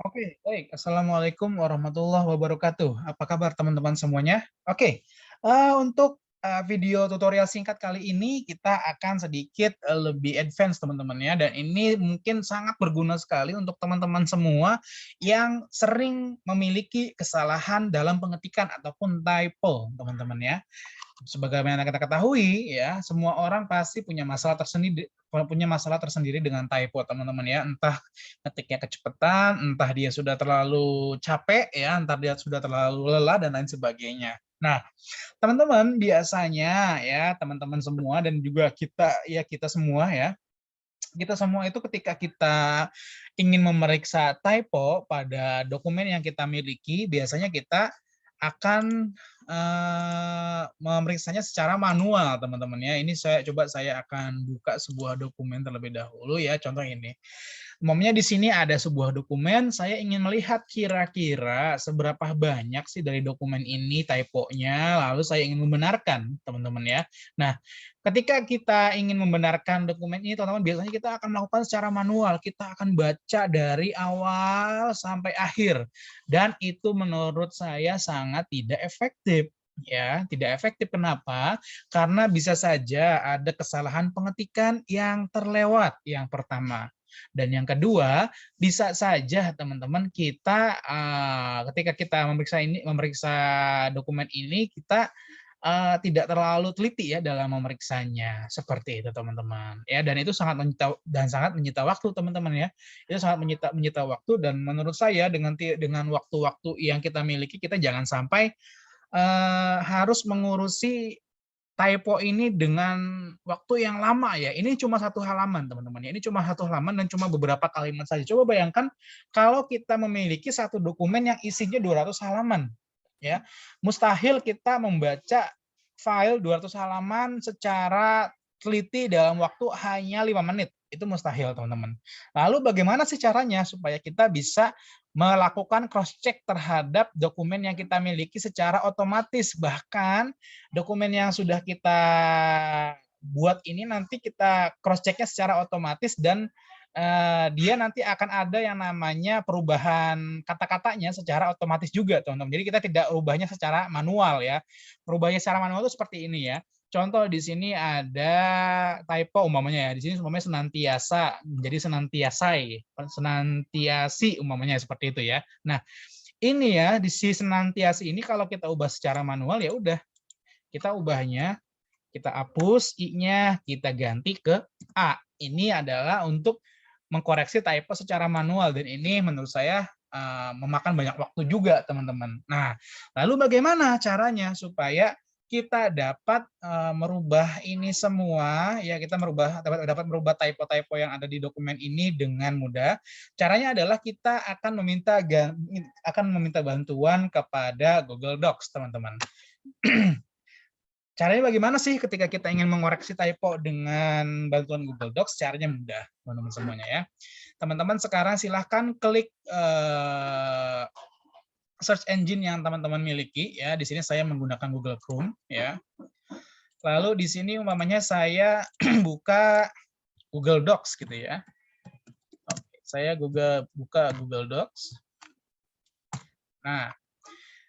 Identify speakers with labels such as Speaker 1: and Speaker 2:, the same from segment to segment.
Speaker 1: Oke, baik. Assalamualaikum warahmatullahi wabarakatuh. Apa kabar teman-teman semuanya? Oke, untuk video tutorial singkat kali ini kita akan sedikit lebih advance teman-teman ya, dan ini mungkin sangat berguna sekali untuk teman-teman semua yang sering memiliki kesalahan dalam pengetikan ataupun typo teman-teman ya. Sebagaimana kita ketahui ya, semua orang pasti punya masalah tersendiri dengan typo teman-teman ya. Entah ngetiknya kecepatan, entah dia sudah terlalu capek ya, entah dia sudah terlalu lelah dan lain sebagainya. Nah, teman-teman biasanya ya, teman-teman semua dan juga kita semua ya, kita semua itu ketika kita ingin memeriksa typo pada dokumen yang kita miliki, biasanya kita akan memeriksanya secara manual, teman-teman ya. Ini saya akan buka sebuah dokumen terlebih dahulu ya, contoh ini. Umpamanya di sini ada sebuah dokumen, saya ingin melihat kira-kira seberapa banyak sih dari dokumen ini typo-nya, lalu saya ingin membenarkan, teman-teman ya. Nah, ketika kita ingin membenarkan dokumen ini, teman-teman, biasanya kita akan melakukan secara manual. Kita akan baca dari awal sampai akhir. Dan itu menurut saya sangat tidak efektif. Ya, tidak efektif. Kenapa? Karena bisa saja ada kesalahan pengetikan yang terlewat, yang pertama. Dan yang kedua, bisa saja teman-teman kita ketika kita memeriksa dokumen ini, kita tidak terlalu teliti ya dalam memeriksanya, seperti itu teman-teman. Ya, dan itu sangat menyita waktu teman-teman ya. Itu sangat menyita waktu, dan menurut saya dengan waktu-waktu yang kita miliki, kita jangan sampai harus mengurusi typo ini dengan waktu yang lama ya. Ini cuma satu halaman teman-teman ya. Ini cuma satu halaman dan cuma beberapa kalimat saja. Coba bayangkan kalau kita memiliki satu dokumen yang isinya 200 halaman ya. Mustahil kita membaca file 200 halaman secara teliti dalam waktu hanya 5 menit. Itu mustahil, teman-teman. Lalu bagaimana sih caranya supaya kita bisa melakukan cross check terhadap dokumen yang kita miliki secara otomatis? Bahkan dokumen yang sudah kita buat ini nanti kita cross check-nya secara otomatis, dan dia nanti akan ada yang namanya perubahan kata-katanya secara otomatis juga, teman-teman. Jadi kita tidak ubahnya secara manual ya. Perubahnya secara manual itu seperti ini ya. Contoh di sini ada typo umpamanya ya. Di sini umpamanya senantiasa menjadi senantiasai, senantiasi umpamanya seperti itu ya. Nah, ini ya di si senantiasi ini kalau kita ubah secara manual ya udah, kita ubahnya, kita hapus i-nya, kita ganti ke a. Ini adalah untuk mengkoreksi typo secara manual, dan ini menurut saya memakan banyak waktu juga, teman-teman. Nah, lalu bagaimana caranya supaya kita dapat merubah ini semua ya, kita dapat merubah typo-typo yang ada di dokumen ini dengan mudah. Caranya adalah kita akan meminta bantuan kepada Google Docs, teman-teman. Caranya bagaimana sih ketika kita ingin mengoreksi typo dengan bantuan Google Docs? Caranya mudah, teman-teman semuanya ya. Teman-teman sekarang silahkan klik search engine yang teman-teman miliki ya. Di sini saya menggunakan Google Chrome ya. Lalu di sini umpamanya saya buka Google Docs gitu ya. Oke, saya buka Google Docs. Nah,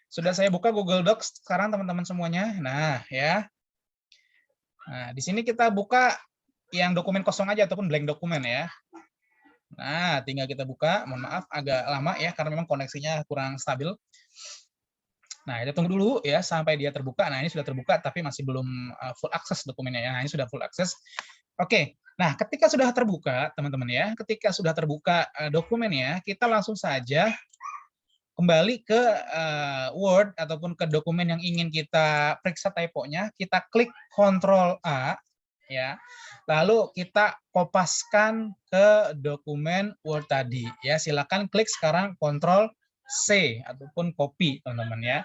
Speaker 1: sudah saya buka Google Docs sekarang teman-teman semuanya. Nah, ya. Nah, di sini kita buka yang dokumen kosong aja ataupun blank dokumen ya. Nah, tinggal kita buka. Mohon maaf agak lama ya karena memang koneksinya kurang stabil. Nah, kita tunggu dulu ya sampai dia terbuka. Nah, ini sudah terbuka tapi masih belum full access dokumennya ya. Nah, ini sudah full access. Oke. Nah, ketika sudah terbuka, teman-teman ya, ketika sudah terbuka dokumennya, kita langsung saja kembali ke Word ataupun ke dokumen yang ingin kita periksa typo-nya, kita klik Ctrl A ya. Lalu kita kopaskan ke dokumen Word tadi ya. Silakan klik sekarang Ctrl C ataupun copy, teman-teman ya.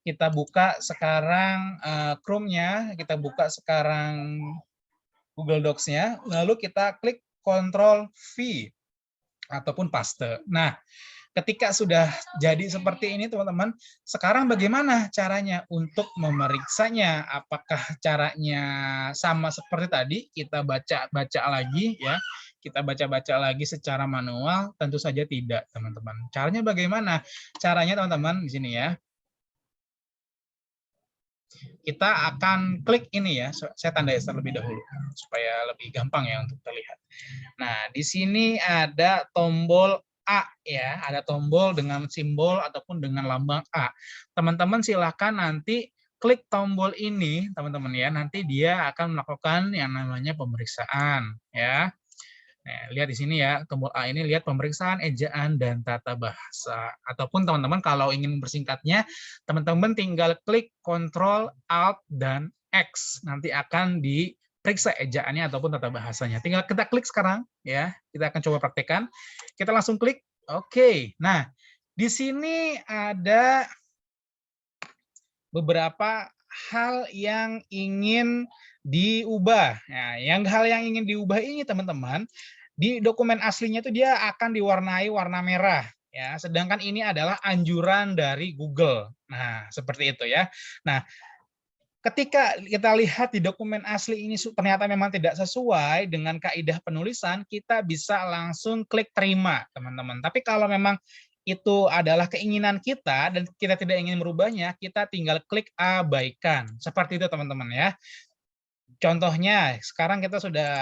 Speaker 1: Kita buka sekarang Chrome-nya, kita buka sekarang Google Docs-nya, lalu kita klik Ctrl V ataupun paste. Nah, ketika sudah jadi seperti ini teman-teman, sekarang bagaimana caranya untuk memeriksanya? Apakah caranya sama seperti tadi, kita baca lagi ya, kita baca-baca lagi secara manual? Tentu saja tidak, teman-teman. Caranya bagaimana? Caranya teman-teman di sini ya. Kita akan klik ini ya, saya tandai terlebih dahulu supaya lebih gampang ya untuk terlihat. Nah, di sini ada tombol A ya, ada tombol dengan simbol ataupun dengan lambang A. Teman-teman silakan nanti klik tombol ini, teman-teman ya, nanti dia akan melakukan yang namanya pemeriksaan ya. Nah, lihat di sini ya, tombol A ini lihat pemeriksaan ejaan dan tata bahasa. Ataupun teman-teman kalau ingin mempersingkatnya, teman-teman tinggal klik Ctrl, Alt, dan X. Nanti akan diperiksa ejaannya ataupun tata bahasanya. Tinggal kita klik sekarang ya. Kita akan coba praktekkan. Kita langsung klik. Oke. Nah, di sini ada beberapa hal yang ingin diubah. Nah, hal yang ingin diubah ini teman-teman, di dokumen aslinya itu dia akan diwarnai warna merah ya, sedangkan ini adalah anjuran dari Google. Nah, seperti itu ya. Nah, ketika kita lihat di dokumen asli ini ternyata memang tidak sesuai dengan kaidah penulisan, kita bisa langsung klik terima, teman-teman. Tapi kalau memang itu adalah keinginan kita dan kita tidak ingin merubahnya, kita tinggal klik abaikan. Seperti itu, teman-teman ya. Contohnya, sekarang kita sudah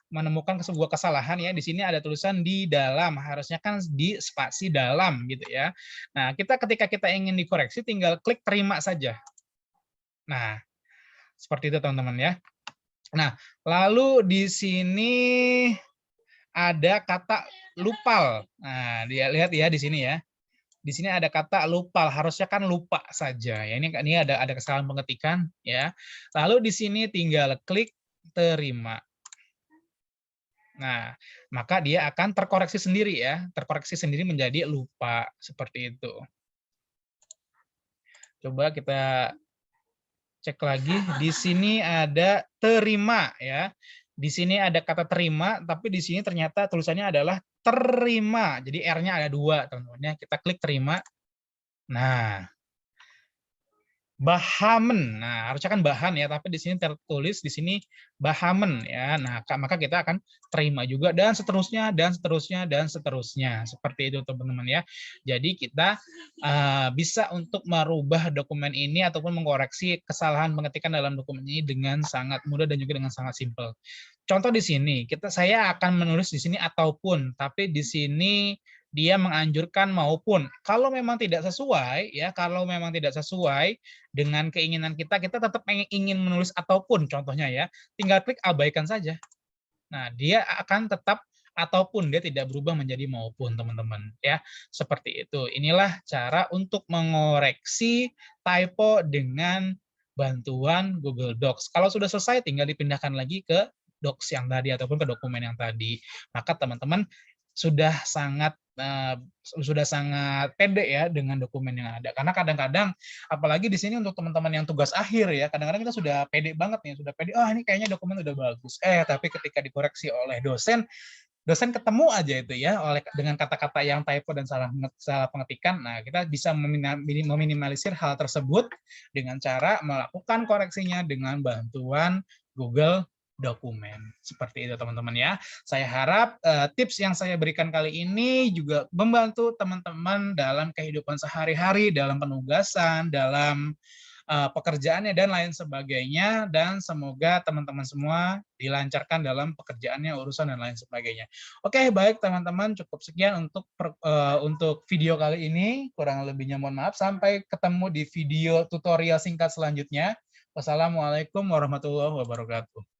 Speaker 1: menemukan sebuah kesalahan ya. Di sini ada tulisan di dalam, harusnya kan di spasi dalam gitu ya. Nah, ketika kita ingin dikoreksi, tinggal klik terima saja. Nah, seperti itu teman-teman ya. Nah, lalu di sini ada kata lupal. Nah, lihat ya di sini ya. Di sini ada kata lupal, harusnya kan lupa saja ya. Ini ada kesalahan pengetikan ya. Lalu di sini tinggal klik terima. Nah, maka dia akan terkoreksi sendiri ya, terkoreksi sendiri menjadi lupa seperti itu. Coba kita cek lagi, di sini ada terima ya. Di sini ada kata terima, tapi di sini ternyata tulisannya adalah terima. Jadi R-nya ada 2, teman-teman. Kita klik terima. Nah, bahamen. Nah, harusnya kan bahan ya, tapi di sini tertulis di sini bahamen ya. Nah, maka kita akan terima juga dan seterusnya dan seterusnya dan seterusnya. Seperti itu teman-teman ya. Jadi kita bisa untuk merubah dokumen ini ataupun mengoreksi kesalahan pengetikan dalam dokumen ini dengan sangat mudah dan juga dengan sangat simpel. Contoh di sini, saya akan menulis di sini ataupun, tapi di sini dia menganjurkan maupun. Kalau memang tidak sesuai ya, kalau memang tidak sesuai dengan keinginan kita, kita tetap ingin menulis ataupun contohnya ya, tinggal klik abaikan saja. Nah, dia akan tetap ataupun, dia tidak berubah menjadi maupun, teman-teman ya. Seperti itu. Inilah cara untuk mengoreksi typo dengan bantuan Google Docs. Kalau sudah selesai tinggal dipindahkan lagi ke Docs yang tadi ataupun ke dokumen yang tadi. Maka teman-teman sudah sangat pede ya dengan dokumen yang ada. Karena kadang-kadang, apalagi di sini untuk teman-teman yang tugas akhir ya, kadang-kadang kita sudah pede banget nih, sudah pede, oh ini kayaknya dokumen udah bagus. Tapi ketika dikoreksi oleh dosen ketemu aja itu ya, dengan kata-kata yang typo dan salah pengetikan, nah kita bisa meminimalisir hal tersebut dengan cara melakukan koreksinya dengan bantuan Google Dokumen. Seperti itu teman-teman ya. Saya harap tips yang saya berikan kali ini juga membantu teman-teman dalam kehidupan sehari-hari, dalam penugasan, dalam pekerjaannya dan lain sebagainya, dan semoga teman-teman semua dilancarkan dalam pekerjaannya, urusan dan lain sebagainya. Oke, baik teman-teman, cukup sekian untuk video kali ini. Kurang lebihnya mohon maaf. Sampai ketemu di video tutorial singkat selanjutnya. Wassalamualaikum warahmatullahi wabarakatuh.